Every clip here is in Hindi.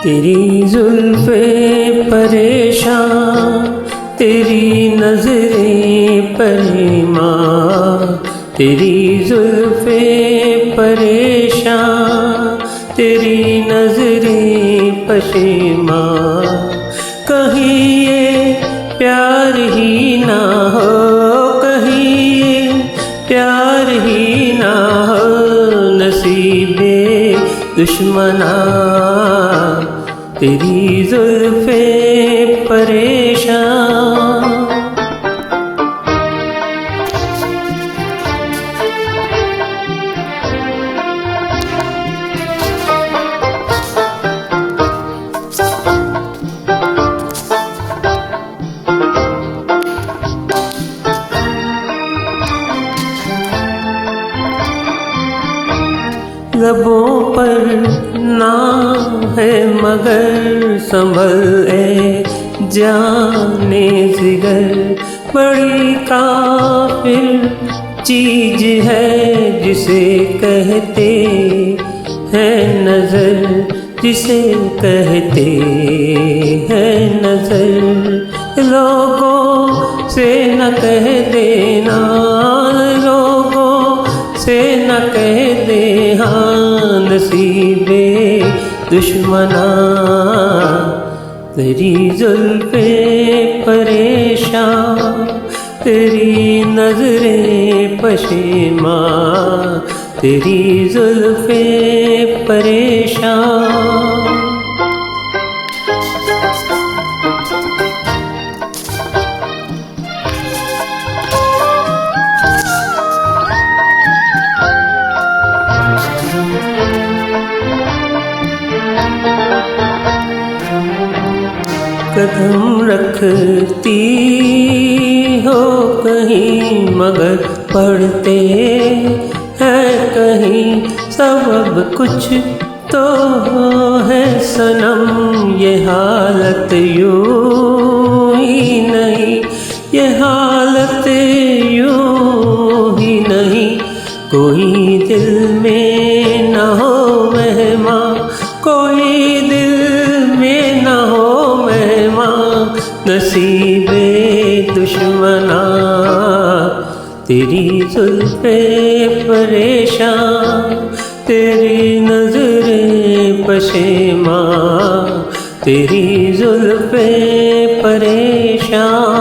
तेरी जुल्फ़े परेशान, तेरी नज़रें परेशान, तेरी जुल्फ़े परेशान, तेरी नज़रें परेशान। कहीं ये प्यार ही ना हो, कहीं ये प्यार ही ना हो, नसीबे दुश्मना तेरी जुल्फ़े परेशान। लबों पर नाम है मगर संभल ए जाने जिगर, बड़ी काफिर चीज है जिसे कहते हैं नजर, जिसे कहते हैं नजर। लोगों से न कह देना, लोगों से न कह दे हाँ, नसीबे दुश्मना तेरी जुल्फ़े परेशान, तेरी नज़रें परेशान, तेरी जुल्फ़े परेशान। कदम रखती हो कहीं मगर पढ़ते हैं कहीं, सबब कुछ तो है सनम। ये हालत यूं ही नहीं, ये हालत यूं ही नहीं, कोई दिल में न हो मेहमा, कोई दिल में न हो मेहमा, नसीबे दुश्मना तेरी जुल्फ़े परेशान, तेरी नज़रें परेशान, तेरी जुल्फ़े परेशान।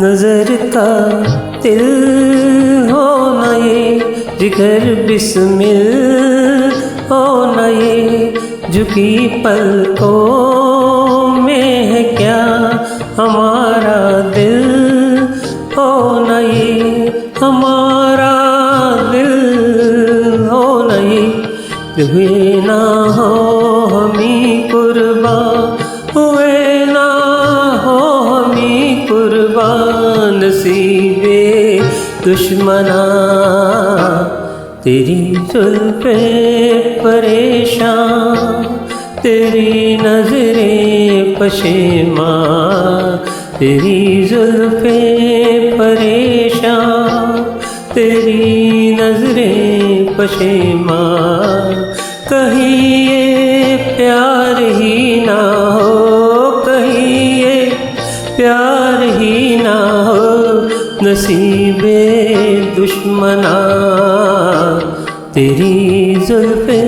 नज़र का दिल हो न ये, जिगर बिस्मिल हो न ये, झुकी पलकों में है क्या हमारा दिल हो न ये, हमारा दिल हो न ये। हुए ना हो हमी कुर्बा, हुए ना हो हमी कुर्बान, नसीबे दुश्मना तेरी जुल्फ़े परेशान, तेरी नज़रें परेशान, तेरी जुल्फ़े परेशान, तेरी नज़रें परेशान। कहीं ये प्यार ही ना हो, कहीं ये प्यार ही ना हो, नसीबे दुश्मना तेरी जुल्फ़े